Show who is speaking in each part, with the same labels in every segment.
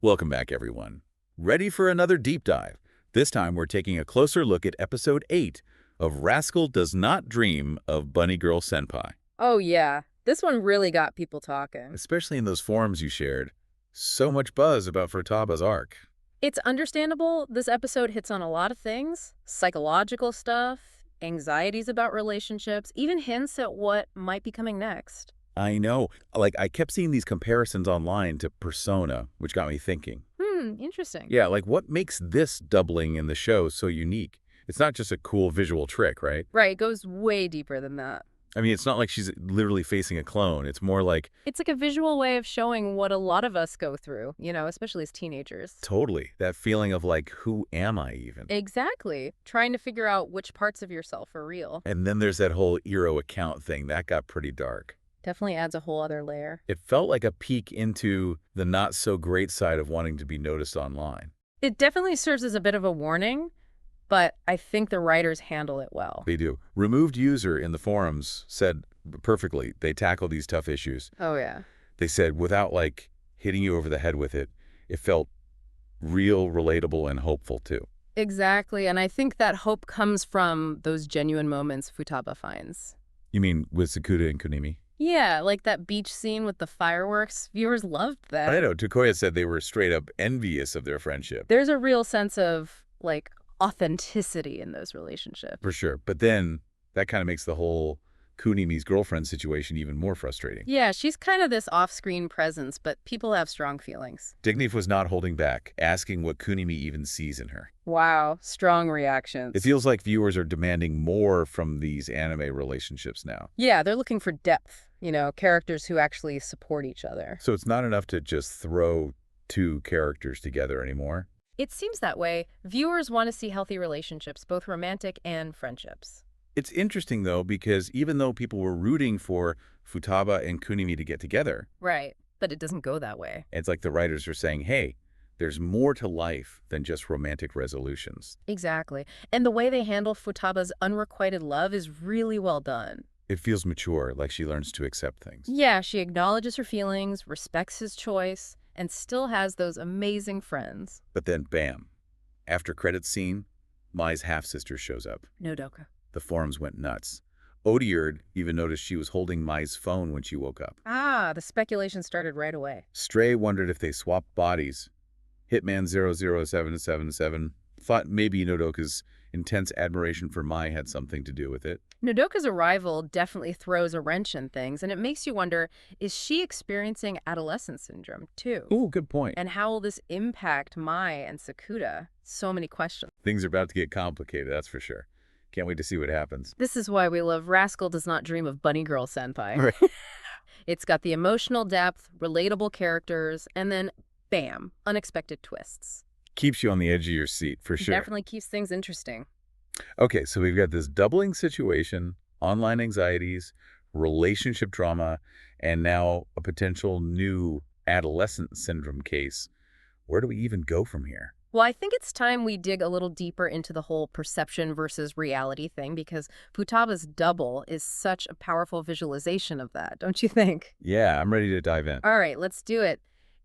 Speaker 1: Welcome back, everyone. Ready for another deep dive? This time we're taking a closer look at episode 8 of Rascal Does Not Dream of Bunny Girl Senpai.
Speaker 2: Oh, yeah. This one really got people talking.
Speaker 1: Especially in those forums you shared. So much buzz about Futaba's arc.
Speaker 2: It's understandable. This episode hits on a lot of things. Psychological stuff, anxieties about relationships, even hints at what might be coming next.
Speaker 1: I know. I kept seeing these comparisons online to Persona, which got me thinking.
Speaker 2: Interesting.
Speaker 1: Yeah, what makes this doubling in the show so unique? It's not just a cool visual trick, right?
Speaker 2: Right, it goes way deeper than that.
Speaker 1: I mean, it's not like she's literally facing a clone. It's more like...
Speaker 2: It's like a visual way of showing what a lot of us go through, especially as teenagers.
Speaker 1: Totally. That feeling of who am I even?
Speaker 2: Exactly. Trying to figure out which parts of yourself are real.
Speaker 1: And then there's that whole Eero account thing. That got pretty dark.
Speaker 2: Definitely adds a whole other layer.
Speaker 1: It felt like a peek into the not-so-great side of wanting to be noticed online.
Speaker 2: It definitely serves as a bit of a warning, but I think the writers handle it well.
Speaker 1: They do. Removed User in the forums said perfectly they tackle these tough issues.
Speaker 2: Oh, yeah.
Speaker 1: They said without, hitting you over the head with it, it felt real, relatable, and hopeful, too.
Speaker 2: Exactly, and I think that hope comes from those genuine moments Futaba finds.
Speaker 1: You mean with Sakuda and Kunimi?
Speaker 2: Yeah, like that beach scene with the fireworks. Viewers loved that.
Speaker 1: I know. Tokoya said they were straight up envious of their friendship.
Speaker 2: There's a real sense of, authenticity in those relationships.
Speaker 1: For sure. But then that kind of makes the whole Kunimi's girlfriend situation even more frustrating.
Speaker 2: Yeah, she's kind of this off-screen presence, but people have strong feelings.
Speaker 1: Dignif was not holding back, asking what Kunimi even sees in her.
Speaker 2: Wow, strong reactions.
Speaker 1: It feels like viewers are demanding more from these anime relationships now.
Speaker 2: Yeah, they're looking for depth, characters who actually support each other.
Speaker 1: So it's not enough to just throw two characters together anymore?
Speaker 2: It seems that way. Viewers want to see healthy relationships, both romantic and friendships.
Speaker 1: It's interesting, though, because even though people were rooting for Futaba and Kunimi to get together...
Speaker 2: Right, but it doesn't go that way.
Speaker 1: It's like the writers are saying, hey, there's more to life than just romantic resolutions.
Speaker 2: Exactly. And the way they handle Futaba's unrequited love is really well done.
Speaker 1: It feels mature, like she learns to accept things.
Speaker 2: Yeah, she acknowledges her feelings, respects his choice, and still has those amazing friends.
Speaker 1: But then, bam, after credits scene, Mai's half-sister shows up.
Speaker 2: Nodoka.
Speaker 1: The forums went nuts. Odiard even noticed she was holding Mai's phone when she woke up.
Speaker 2: Ah, the speculation started right away.
Speaker 1: Stray wondered if they swapped bodies. Hitman 00777 thought maybe Nodoka's intense admiration for Mai had something to do with it.
Speaker 2: Nodoka's arrival definitely throws a wrench in things, and it makes you wonder, is she experiencing adolescent syndrome, too?
Speaker 1: Ooh, good point.
Speaker 2: And how will this impact Mai and Sakuda? So many questions.
Speaker 1: Things are about to get complicated, that's for sure. Can't wait to see what happens.
Speaker 2: This is why we love Rascal Does Not Dream of Bunny Girl Senpai.
Speaker 1: Right.
Speaker 2: It's got the emotional depth, relatable characters, and then, bam, unexpected twists.
Speaker 1: Keeps you on the edge of your seat, for sure.
Speaker 2: Definitely keeps things interesting.
Speaker 1: Okay, so we've got this doubling situation, online anxieties, relationship drama, and now a potential new adolescent syndrome case. Where do we even go from here?
Speaker 2: Well, I think it's time we dig a little deeper into the whole perception versus reality thing, because Futaba's double is such a powerful visualization of that, don't you think?
Speaker 1: Yeah, I'm ready to dive in.
Speaker 2: All right, let's do it.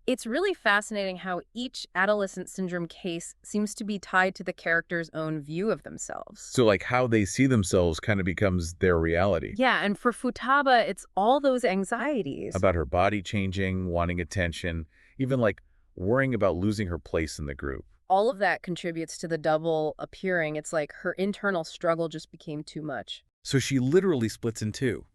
Speaker 2: It's really fascinating how each adolescent syndrome case seems to be tied to the character's own view of themselves.
Speaker 1: So how they see themselves kind of becomes their reality.
Speaker 2: Yeah, and for Futaba, it's all those anxieties.
Speaker 1: About her body changing, wanting attention, even worrying about losing her place in the group.
Speaker 2: All of that contributes to the double appearing. It's like her internal struggle just became too much.
Speaker 1: So she literally splits in two.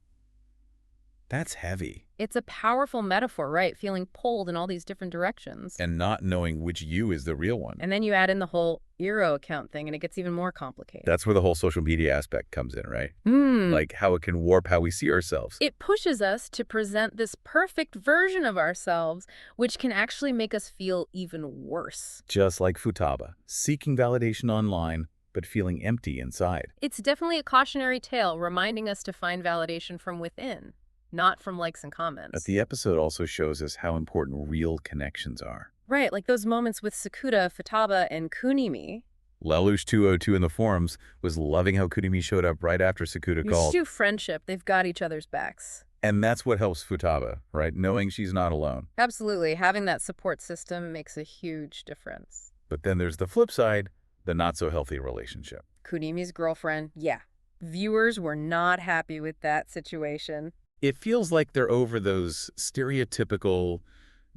Speaker 1: That's heavy.
Speaker 2: It's a powerful metaphor, right? Feeling pulled in all these different directions.
Speaker 1: And not knowing which you is the real one.
Speaker 2: And then you add in the whole Eero account thing, and it gets even more complicated.
Speaker 1: That's where the whole social media aspect comes in, right? Like how it can warp how we see ourselves.
Speaker 2: It pushes us to present this perfect version of ourselves, which can actually make us feel even worse.
Speaker 1: Just like Futaba, seeking validation online, but feeling empty inside.
Speaker 2: It's definitely a cautionary tale, reminding us to find validation from within, not from likes and comments.
Speaker 1: But the episode also shows us how important real connections are.
Speaker 2: Right, like those moments with Sakuda, Futaba, and Kunimi.
Speaker 1: Lelouch202 in the forums was loving how Kunimi showed up right after Sakuda called.
Speaker 2: It's true friendship. They've got each other's backs.
Speaker 1: And that's what helps Futaba, right? Knowing she's not alone.
Speaker 2: Absolutely. Having that support system makes a huge difference.
Speaker 1: But then there's the flip side, the not-so-healthy relationship.
Speaker 2: Kunimi's girlfriend, yeah. Viewers were not happy with that situation.
Speaker 1: It feels like they're over those stereotypical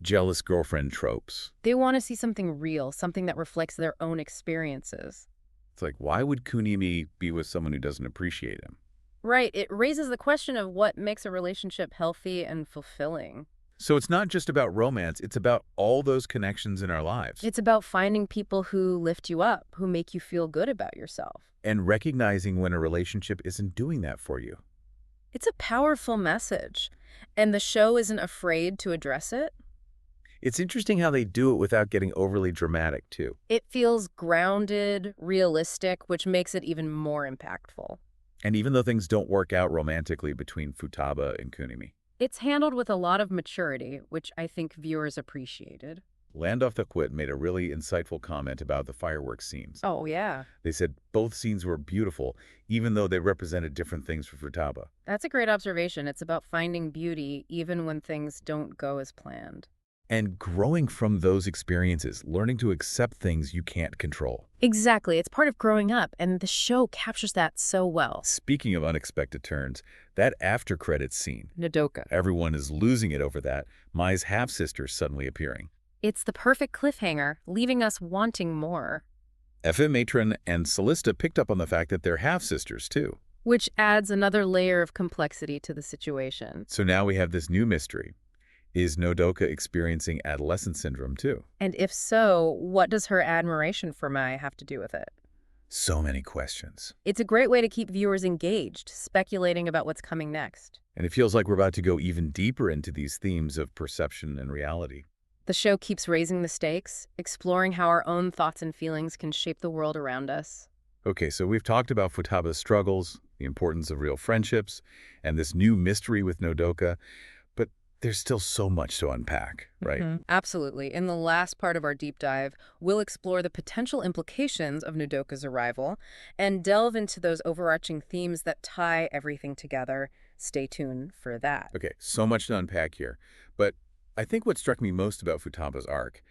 Speaker 1: jealous girlfriend tropes.
Speaker 2: They want to see something real, something that reflects their own experiences.
Speaker 1: It's like, why would Kunimi be with someone who doesn't appreciate him?
Speaker 2: Right. It raises the question of what makes a relationship healthy and fulfilling.
Speaker 1: So it's not just about romance, it's about all those connections in our lives.
Speaker 2: It's about finding people who lift you up, who make you feel good about yourself.
Speaker 1: And recognizing when a relationship isn't doing that for you.
Speaker 2: It's a powerful message, and the show isn't afraid to address it.
Speaker 1: It's interesting how they do it without getting overly dramatic, too.
Speaker 2: It feels grounded, realistic, which makes it even more impactful.
Speaker 1: And even though things don't work out romantically between Futaba and Kunimi,
Speaker 2: It's handled with a lot of maturity, which I think viewers appreciated.
Speaker 1: Land Off the Quit made a really insightful comment about the fireworks scenes.
Speaker 2: Oh, yeah.
Speaker 1: They said both scenes were beautiful, even though they represented different things for Futaba.
Speaker 2: That's a great observation. It's about finding beauty even when things don't go as planned.
Speaker 1: And growing from those experiences, learning to accept things you can't control.
Speaker 2: Exactly. It's part of growing up, and the show captures that so well.
Speaker 1: Speaking of unexpected turns, that after-credits scene,
Speaker 2: Nodoka.
Speaker 1: everyone is losing it over that, Mai's half-sister suddenly appearing.
Speaker 2: It's the perfect cliffhanger, leaving us wanting more.
Speaker 1: FM Matron and Celista picked up on the fact that they're half-sisters, too.
Speaker 2: Which adds another layer of complexity to the situation.
Speaker 1: So now we have this new mystery. Is Nodoka experiencing adolescent syndrome, too?
Speaker 2: And if so, what does her admiration for Mai have to do with it?
Speaker 1: So many questions.
Speaker 2: It's a great way to keep viewers engaged, speculating about what's coming next.
Speaker 1: And it feels like we're about to go even deeper into these themes of perception and reality.
Speaker 2: The show keeps raising the stakes, exploring how our own thoughts and feelings can shape the world around us.
Speaker 1: Okay, so we've talked about Futaba's struggles, the importance of real friendships, and this new mystery with Nodoka, but there's still so much to unpack, right?
Speaker 2: Absolutely. In the last part of our deep dive, we'll explore the potential implications of Nodoka's arrival and delve into those overarching themes that tie everything together. Stay tuned for that.
Speaker 1: Okay, so much to unpack here, but I think what struck me most about Futaba's arc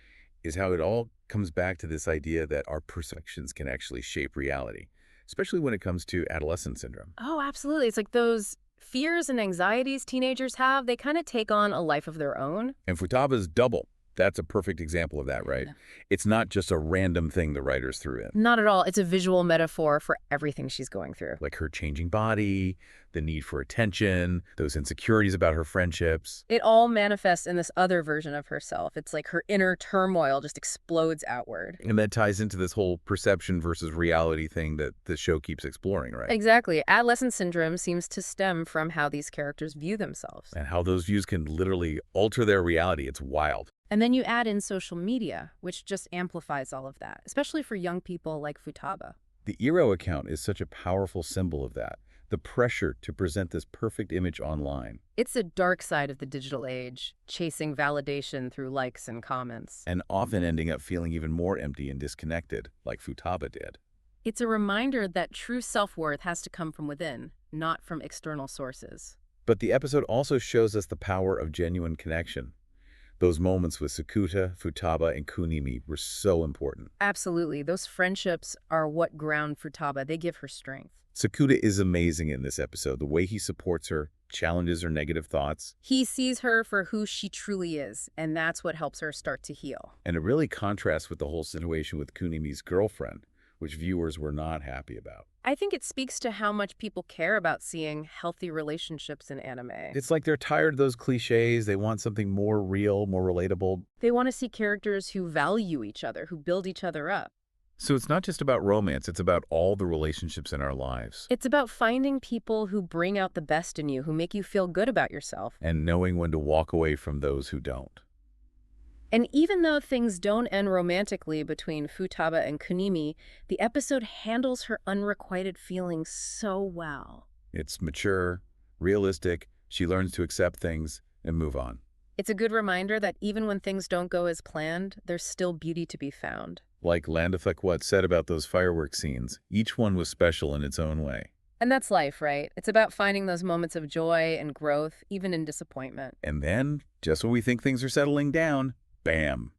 Speaker 1: is how it all comes back to this idea that our perceptions can actually shape reality, especially when it comes to adolescent syndrome.
Speaker 2: Oh, absolutely. It's like those fears and anxieties teenagers have, they kind of take on a life of their own.
Speaker 1: And Futaba's double, that's a perfect example of that, right?
Speaker 2: Yeah.
Speaker 1: It's not just a random thing the writers threw in.
Speaker 2: Not at all. It's a visual metaphor for everything she's going through.
Speaker 1: Like her changing body, the need for attention, those insecurities about her friendships.
Speaker 2: It all manifests in this other version of herself. It's like her inner turmoil just explodes outward.
Speaker 1: And that ties into this whole perception versus reality thing that the show keeps exploring, right?
Speaker 2: Exactly. Adolescent syndrome seems to stem from how these characters view themselves.
Speaker 1: And how those views can literally alter their reality. It's wild.
Speaker 2: And then you add in social media, which just amplifies all of that, especially for young people like Futaba.
Speaker 1: The Eero account is such a powerful symbol of that. The pressure to present this perfect image online.
Speaker 2: It's a dark side of the digital age, chasing validation through likes and comments.
Speaker 1: And often ending up feeling even more empty and disconnected, like Futaba did.
Speaker 2: It's a reminder that true self-worth has to come from within, not from external sources.
Speaker 1: But the episode also shows us the power of genuine connection. Those moments with Sakuta, Futaba, and Kunimi were so important.
Speaker 2: Absolutely. Those friendships are what ground Futaba. They give her strength.
Speaker 1: Sakuta is amazing in this episode. The way he supports her, challenges her negative thoughts.
Speaker 2: He sees her for who she truly is, and that's what helps her start to heal.
Speaker 1: And it really contrasts with the whole situation with Kunimi's girlfriend, which viewers were not happy about.
Speaker 2: I think it speaks to how much people care about seeing healthy relationships in anime.
Speaker 1: It's like they're tired of those cliches. They want something more real, more relatable.
Speaker 2: They want to see characters who value each other, who build each other up.
Speaker 1: So it's not just about romance, it's about all the relationships in our lives.
Speaker 2: It's about finding people who bring out the best in you, who make you feel good about yourself.
Speaker 1: And knowing when to walk away from those who don't.
Speaker 2: And even though things don't end romantically between Futaba and Kunimi, the episode handles her unrequited feelings so well.
Speaker 1: It's mature, realistic, she learns to accept things and move on.
Speaker 2: It's a good reminder that even when things don't go as planned, there's still beauty to be found.
Speaker 1: Like Landafekwat said about those fireworks scenes, each one was special in its own way.
Speaker 2: And that's life, right? It's about finding those moments of joy and growth, even in disappointment.
Speaker 1: And then, just when we think things are settling down, bam.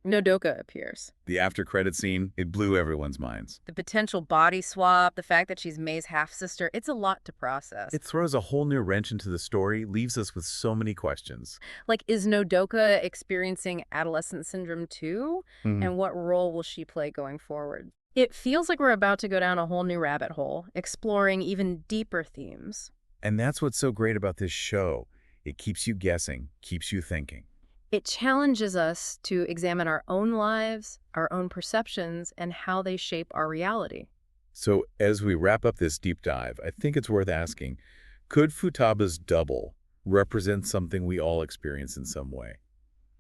Speaker 2: Nodoka appears.
Speaker 1: The after-credit scene, it blew everyone's minds.
Speaker 2: The potential body swap, the fact that she's May's half-sister, it's a lot to process.
Speaker 1: It throws a whole new wrench into the story, leaves us with so many questions.
Speaker 2: Like, is Nodoka experiencing adolescent syndrome too?
Speaker 1: Mhm.
Speaker 2: And what role will she play going forward? It feels like we're about to go down a whole new rabbit hole, exploring even deeper themes.
Speaker 1: And that's what's so great about this show. It keeps you guessing, keeps you thinking.
Speaker 2: It challenges us to examine our own lives, our own perceptions, and how they shape our reality.
Speaker 1: So as we wrap up this deep dive, I think it's worth asking, could Futaba's double represent something we all experience in some way?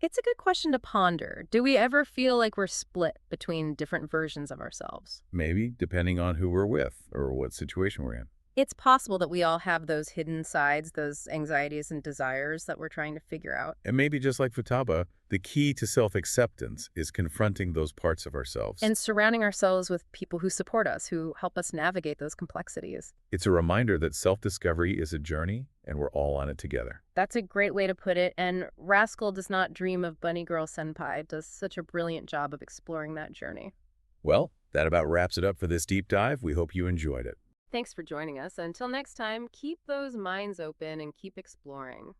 Speaker 2: It's a good question to ponder. Do we ever feel like we're split between different versions of ourselves?
Speaker 1: Maybe, depending on who we're with or what situation we're in.
Speaker 2: It's possible that we all have those hidden sides, those anxieties and desires that we're trying to figure out.
Speaker 1: And maybe just like Futaba, the key to self-acceptance is confronting those parts of ourselves.
Speaker 2: And surrounding ourselves with people who support us, who help us navigate those complexities.
Speaker 1: It's a reminder that self-discovery is a journey and we're all on it together.
Speaker 2: That's a great way to put it, and Rascal does not dream of Bunny Girl Senpai does such a brilliant job of exploring that journey.
Speaker 1: Well, that about wraps it up for this deep dive. We hope you enjoyed it.
Speaker 2: Thanks for joining us. Until next time, keep those minds open and keep exploring.